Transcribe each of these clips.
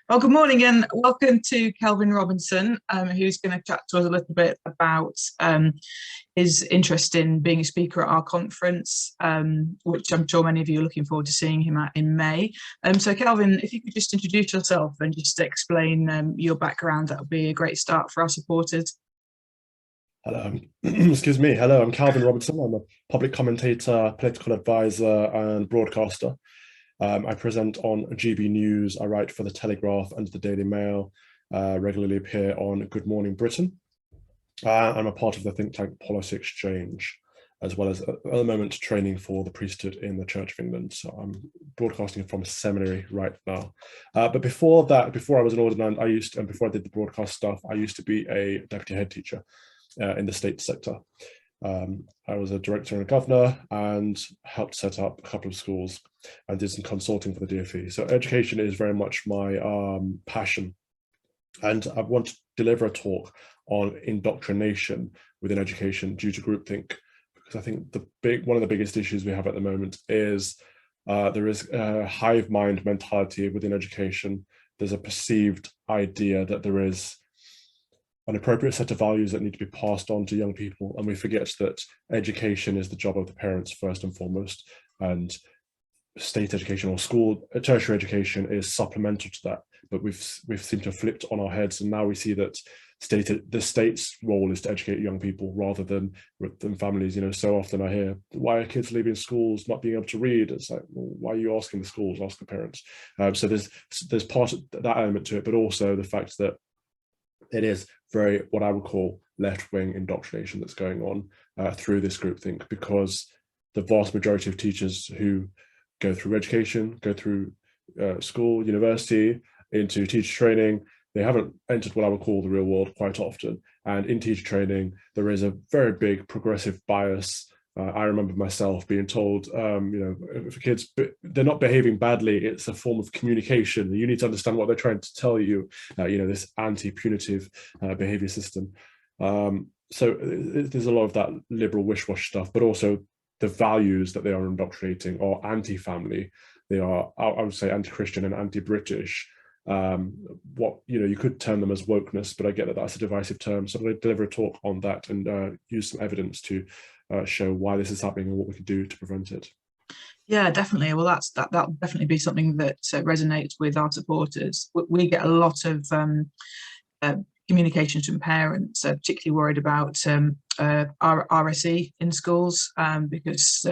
Well, good morning and welcome to Kelvin Robinson, who's going to chat to us a little bit about his interest in being a speaker at our conference, which I'm sure many of you are looking forward to seeing him at in May. So Kelvin, if you could just introduce yourself and just explain your background, that would be a great start for our supporters. Hello, excuse me. Hello, I'm Calvin Robinson. I'm a public commentator, political advisor, and broadcaster. I present on GB News. I write for The Telegraph and the Daily Mail, regularly appear on Good Morning Britain. I'm a part of the think tank Policy Exchange, as well as at the moment training for the priesthood in the Church of England. So I'm broadcasting from a seminary right now. But before that, before I was an ordinand, and before I did the broadcast stuff, I used to be a deputy head teacher in the state sector. I was a director and a governor and helped set up a couple of schools and did some consulting for the DfE. So education is very much my passion. And I want to deliver a talk on indoctrination within education due to groupthink, because I think one of the biggest issues we have at the moment is there is a hive mind mentality within education. There's a perceived idea that there is an appropriate set of values that need to be passed on to young people, and we forget that education is the job of the parents first and foremost, and state education or school tertiary education is supplemental to that. But we've seemed to have flipped on our heads, and now we see that the state's role is to educate young people rather than families. So often I hear, why are kids leaving schools not being able to read? It's like, well, why are you asking the schools? Ask the parents. So there's part of that element to it, but also the fact that it is very what I would call left-wing indoctrination that's going on through this groupthink, because the vast majority of teachers who go through education, go through school, university, into teacher training, they haven't entered what I would call the real world quite often. And in teacher training, there is a very big progressive bias. I remember myself being told, if kids, they're not behaving badly, it's a form of communication. You need to understand what they're trying to tell you, this anti-punitive behavior system. So there's a lot of that liberal wish-wash stuff, but also the values that they are indoctrinating are anti-family. They are, I would say, anti-Christian and anti-British. You could term them as wokeness, but I get that that's a divisive term. So I'm going to deliver a talk on that and use some evidence to show why this is happening and what we can do to prevent it. Yeah, definitely. Well, that'll definitely be something that resonates with our supporters. We get a lot of communications from parents, particularly worried about RSE in schools, because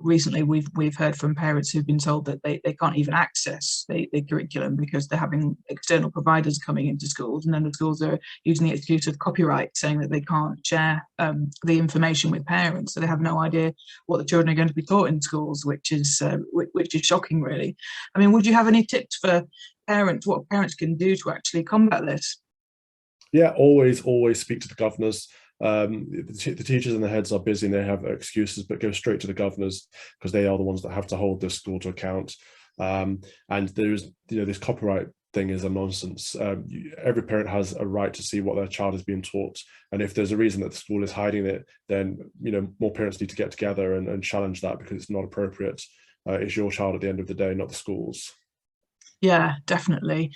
recently we've heard from parents who've been told that they can't even access the curriculum because they're having external providers coming into schools, and then the schools are using the excuse of copyright, saying that they can't share the information with parents, so they have no idea what the children are going to be taught in schools, which is shocking, really. I mean, would you have any tips for parents, what parents can do to actually combat this? Yeah, always speak to the governors. The teachers and the heads are busy and they have excuses, but go straight to the governors, because they are the ones that have to hold the school to account. And there's, this copyright thing is a nonsense. Every parent has a right to see what their child is being taught, and if there's a reason that the school is hiding it, then more parents need to get together and challenge that, because it's not appropriate. It's your child at the end of the day, not the school's. Yeah, definitely.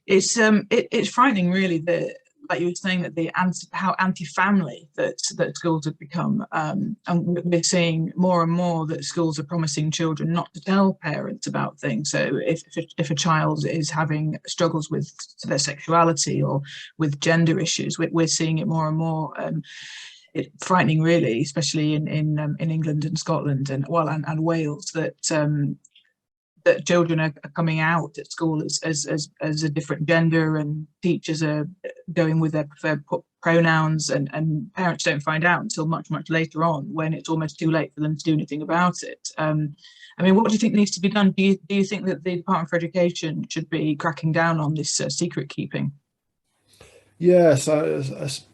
It's frightening, really, that, like you were saying, that how anti-family that schools have become, and we're seeing more and more that schools are promising children not to tell parents about things. So if a child is having struggles with their sexuality or with gender issues, we're seeing it more and more. It's frightening, really, especially in England and Scotland and Wales, that children are coming out at school as a different gender, and teachers are going with their preferred pronouns, and parents don't find out until much later on, when it's almost too late for them to do anything about it. I mean, what do you think needs to be done? Do you think that the Department for Education should be cracking down on this secret keeping? Yes,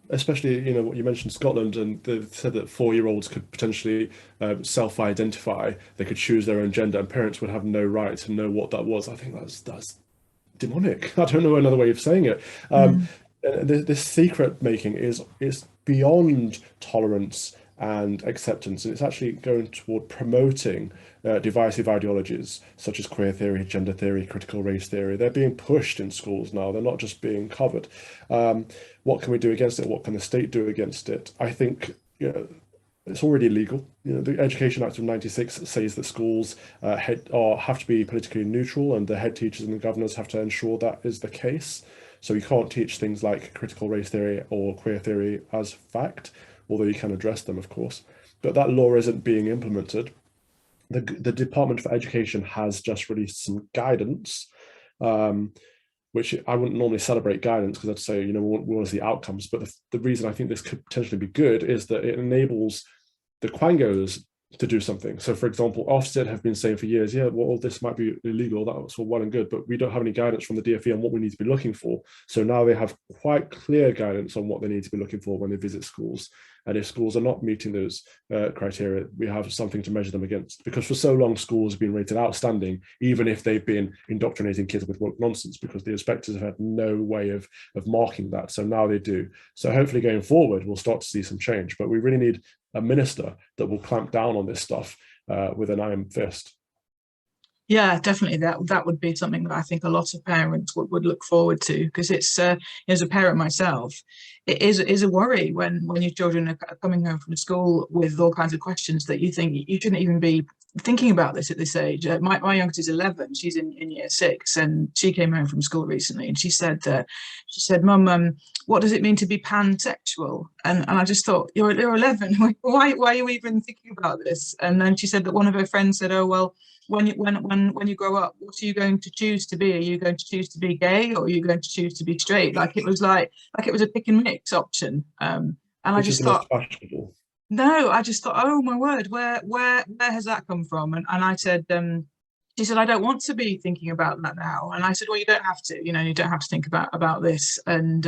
especially, what you mentioned, Scotland, and they said that 4-year-olds could potentially self-identify. They could choose their own gender, and parents would have no right to know what that was. I think that's demonic. I don't know another way of saying it. Mm. This secret making is beyond tolerance and acceptance, and it's actually going toward promoting divisive ideologies such as queer theory, gender theory, critical race theory. They're being pushed in schools now. They're not just being covered. What can we do against it? What can the state do against it? I think, you know, it's already illegal. You know, the Education Act of '96 says that schools have to be politically neutral, and the head teachers and the governors have to ensure that is the case. So you can't teach things like critical race theory or queer theory as fact, although you can address them, of course. But that law isn't being implemented. The Department for Education has just released some guidance, which I wouldn't normally celebrate guidance because I'd say, you know, we want to see outcomes. But the reason I think this could potentially be good is that it enables the quangos to do something. So, for example, Ofsted have been saying for years, yeah, well, this might be illegal, that's all well and good, but we don't have any guidance from the DfE on what we need to be looking for. So now they have quite clear guidance on what they need to be looking for when they visit schools. And if schools are not meeting those criteria, we have something to measure them against. Because for so long, schools have been rated outstanding, even if they've been indoctrinating kids with woke nonsense, because the inspectors have had no way of marking that. So now they do. So hopefully going forward, we'll start to see some change. But we really need a minister that will clamp down on this stuff with an iron fist. Yeah, definitely. That would be something that I think a lot of parents would look forward to, because it's as a parent myself, it is a worry when your children are coming home from school with all kinds of questions that you think you shouldn't even be thinking about this at this age. My youngest is 11; she's in year 6, and she came home from school recently, and she said, "Mum, what does it mean to be pansexual?" And I just thought, you're 11. Why are you even thinking about this? And then she said that one of her friends said, "Oh well, when you grow up, what are you going to choose to be? Are you going to choose to be gay, or are you going to choose to be straight?" Like it was a pick and mix option. And I just thought, no, I just thought, oh my word, where has that come from? And I said, she said, "I don't want to be thinking about that now." And I said, "Well, you don't have to, you know, you don't have to think about this." And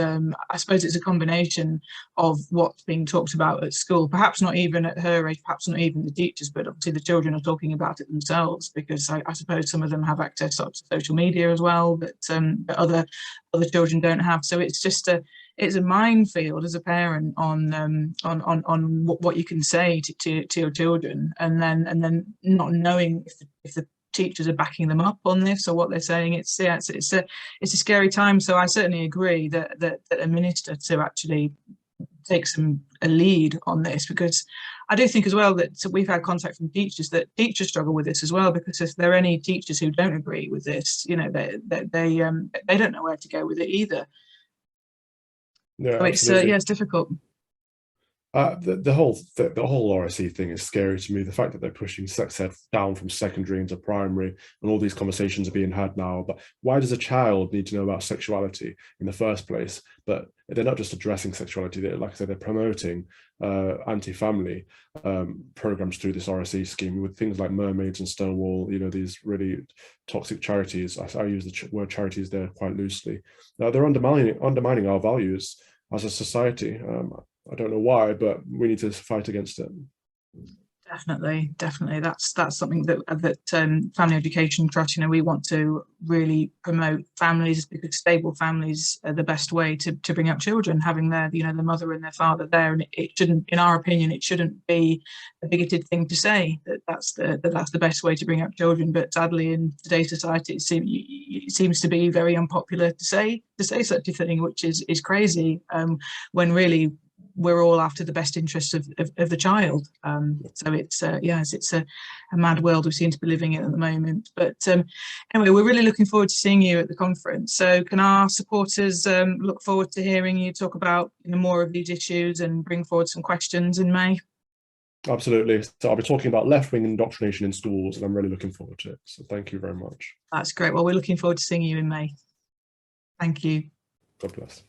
I suppose it's a combination of what's being talked about at school, perhaps not even at her age, perhaps not even the teachers, but obviously the children are talking about it themselves, because I suppose some of them have access to social media as well, that other children don't have. So it's just it's a minefield as a parent on what you can say to your children, and then not knowing if the teachers are backing them up on this or what they're saying. It's a scary time. So I certainly agree that a minister to actually take a lead on this, because I do think as well that we've had contact from teachers that teachers struggle with this as well, because if there are any teachers who don't agree with this, you know, they don't know where to go with it either. Yeah, so it's difficult. The whole RSE thing is scary to me. The fact that they're pushing sex ed down from secondary into primary, and all these conversations are being had now. But why does a child need to know about sexuality in the first place? But they're not just addressing sexuality. Like I said, they're promoting anti-family programs through this RSE scheme with things like Mermaids and Stonewall. You know, these really toxic charities. I use the word charities there quite loosely. They're undermining our values as a society. I don't know why, but we need to fight against it. Definitely. That's something that Family Education Trust, you know, we want to really promote families, because stable families are the best way to bring up children, having their, you know, the mother and their father there. And it shouldn't, in our opinion, it shouldn't be a bigoted thing to say that's the best way to bring up children. But sadly, in today's society, it seems to be very unpopular to say such a thing, which is crazy, when really we're all after the best interests of the child. So it's a mad world we seem to be living in at the moment. But anyway, we're really looking forward to seeing you at the conference. So can our supporters look forward to hearing you talk about, you know, more of these issues and bring forward some questions in May? Absolutely. So I'll be talking about left-wing indoctrination in schools, and I'm really looking forward to it. So thank you very much. That's great. Well, we're looking forward to seeing you in May. Thank you. God bless.